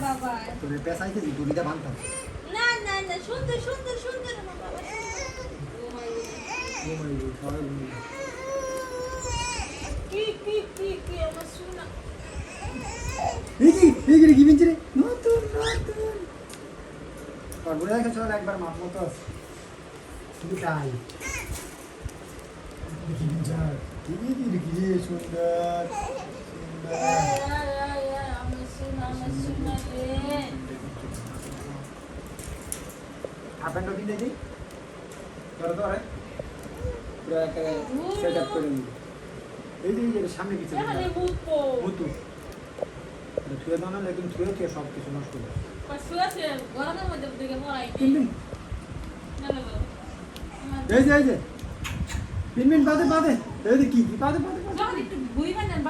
বাবা তোরে পেছাইতে দি দুবিটা বানতাম না না না সুন্দর সুন্দর সুন্দর বাবা ও মাই সবাই বলি কি আমার সোনা এই কি বিনছি রে নতুন আর বলে রাখা চল একবার মাপ মতো আছে শুধু তাই কি রে সুন্দর আমার সোনা রে আপেন্ড কি দেখি ধরো ধরে পুরো একটা সেটআপ করে নিই এই যে সামনে পিছনে এখানে মুতু ছুঁয়ে দাও না লেকিন ছুঁয়ে সব কিছু নষ্ট করে শুয়েছে গরমের মধ্যে দিকে মরাই এই যে 3 মিনিট বাদে এই যে কি বাদে যখন একটু ঘুরি